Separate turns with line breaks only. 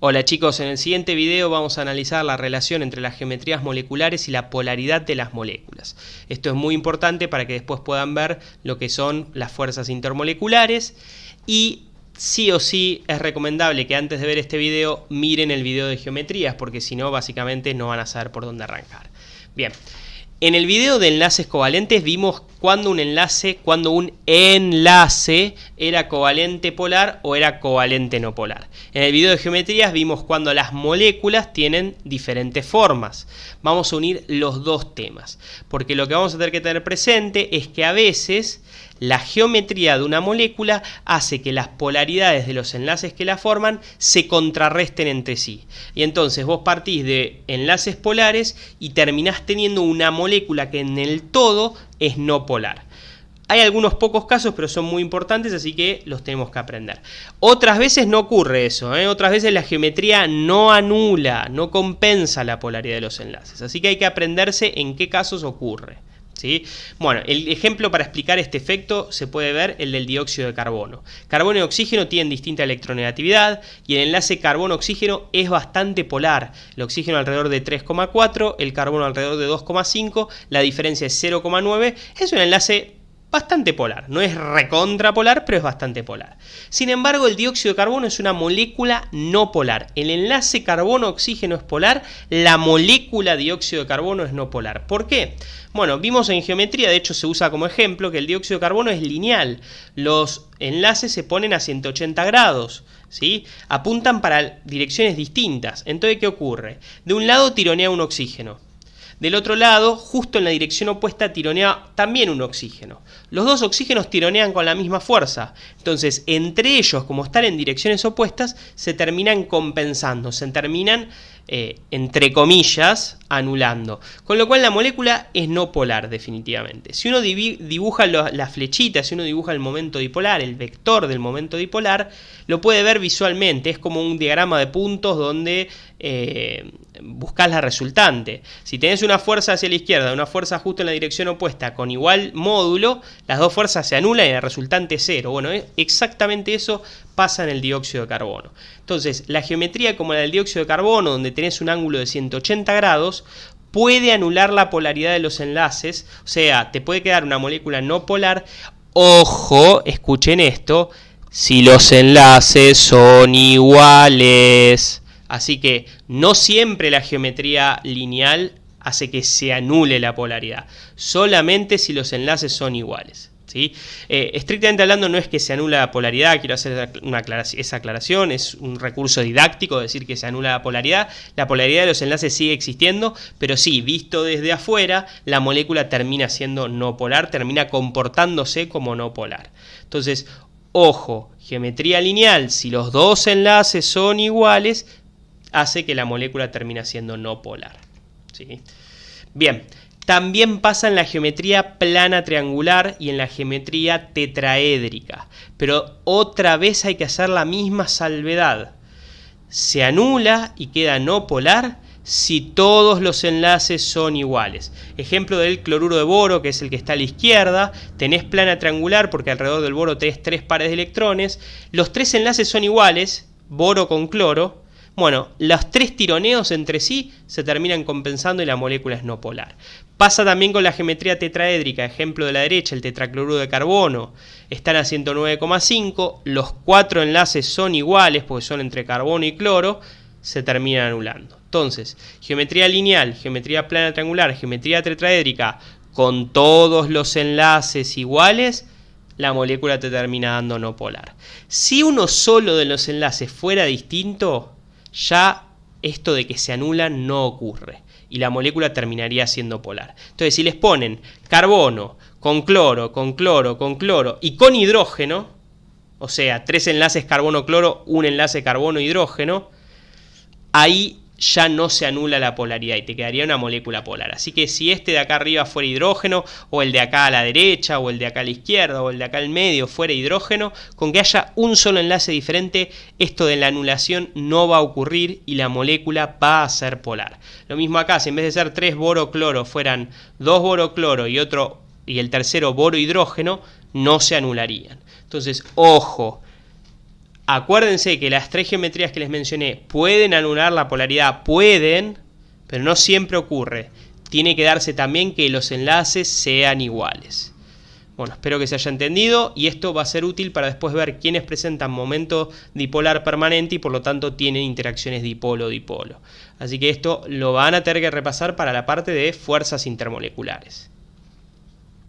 Hola chicos, en el siguiente video vamos a analizar la relación entre las geometrías moleculares y la polaridad de las moléculas. Esto es muy importante para que después puedan ver lo que son las fuerzas intermoleculares y sí o sí es recomendable que antes de ver este video miren el video de geometrías porque si no básicamente no van a saber por dónde arrancar. Bien. En el video de enlaces covalentes vimos cuando un enlace era covalente polar o era covalente no polar. En el video de geometrías vimos cuando las moléculas tienen diferentes formas. Vamos a unir los dos temas, porque lo que vamos a tener que tener presente es que a veces la geometría de una molécula hace que las polaridades de los enlaces que la forman se contrarresten entre sí. Y entonces vos partís de enlaces polares y terminás teniendo una molécula que en el todo es no polar. Hay algunos pocos casos, pero son muy importantes, así que los tenemos que aprender. Otras veces no ocurre eso, otras veces la geometría no anula, no compensa la polaridad de los enlaces. Así que hay que aprenderse en qué casos ocurre. ¿Sí? Bueno, el ejemplo para explicar este efecto se puede ver el del dióxido de carbono. Carbono y oxígeno tienen distinta electronegatividad y el enlace carbono-oxígeno es bastante polar. El oxígeno alrededor de 3,4, el carbono alrededor de 2,5, la diferencia es 0,9. Es un enlace bastante polar, no es recontrapolar, pero es bastante polar. Sin embargo, el dióxido de carbono es una molécula no polar. El enlace carbono-oxígeno es polar, la molécula dióxido de carbono es no polar. ¿Por qué? Bueno, vimos en geometría, de hecho se usa como ejemplo, que el dióxido de carbono es lineal. Los enlaces se ponen a 180 grados, ¿sí? Apuntan para direcciones distintas. Entonces, ¿qué ocurre? De un lado tironea un oxígeno. Del otro lado, justo en la dirección opuesta, tironea también un oxígeno. Los dos oxígenos tironean con la misma fuerza. Entonces, entre ellos, como están en direcciones opuestas, se terminan compensando, se terminan, entre comillas, anulando. Con lo cual la molécula es no polar, definitivamente. Si uno dibuja las flechitas, si uno dibuja el momento dipolar, el vector del momento dipolar, lo puede ver visualmente. Es como un diagrama de puntos donde buscas la resultante. Si tenés una fuerza hacia la izquierda, una fuerza justo en la dirección opuesta con igual módulo, las dos fuerzas se anulan y el resultante es cero. Bueno, exactamente eso pasa en el dióxido de carbono. Entonces, la geometría como la del dióxido de carbono, donde tenés un ángulo de 180 grados, puede anular la polaridad de los enlaces, o sea, te puede quedar una molécula no polar. Ojo, escuchen esto, si los enlaces son iguales. Así que no siempre la geometría lineal hace que se anule la polaridad, solamente si los enlaces son iguales. ¿Sí? Estrictamente hablando no es que se anula la polaridad, quiero hacer esa aclaración, es un recurso didáctico decir que se anula la polaridad de los enlaces sigue existiendo, pero sí, visto desde afuera, la molécula termina siendo no polar, termina comportándose como no polar. Entonces, ojo, geometría lineal, si los dos enlaces son iguales, hace que la molécula termine siendo no polar. ¿Sí? Bien. También pasa en la geometría plana triangular y en la geometría tetraédrica. Pero otra vez hay que hacer la misma salvedad. Se anula y queda no polar si todos los enlaces son iguales. Ejemplo del cloruro de boro, que es el que está a la izquierda. Tenés plana triangular porque alrededor del boro tenés 3 pares de electrones. Los 3 enlaces son iguales, boro con cloro. Bueno, los 3 tironeos entre sí se terminan compensando y la molécula es no polar. Pasa también con la geometría tetraédrica, ejemplo de la derecha, el tetracloruro de carbono. Están a 109,5, los 4 enlaces son iguales porque son entre carbono y cloro, se terminan anulando. Entonces, geometría lineal, geometría plana triangular, geometría tetraédrica, con todos los enlaces iguales, la molécula te termina dando no polar. Si uno solo de los enlaces fuera distinto, ya esto de que se anulan no ocurre y la molécula terminaría siendo polar. Entonces, si les ponen carbono con cloro, con cloro, con cloro y con hidrógeno, o sea, 3 enlaces carbono-cloro, un enlace carbono-hidrógeno, ahí ya no se anula la polaridad y te quedaría una molécula polar. Así que si este de acá arriba fuera hidrógeno, o el de acá a la derecha, o el de acá a la izquierda, o el de acá al medio fuera hidrógeno, con que haya un solo enlace diferente, esto de la anulación no va a ocurrir y la molécula va a ser polar. Lo mismo acá, si en vez de ser 3 boro-cloro fueran 2 boro-cloro y el tercero boro-hidrógeno, no se anularían. Entonces, ojo, Acuérdense que las 3 geometrías que les mencioné pueden anular la polaridad, pueden, pero no siempre ocurre. Tiene que darse también que los enlaces sean iguales. Bueno, espero que se haya entendido y esto va a ser útil para después ver quiénes presentan momento dipolar permanente y por lo tanto tienen interacciones dipolo-dipolo. Así que esto lo van a tener que repasar para la parte de fuerzas intermoleculares.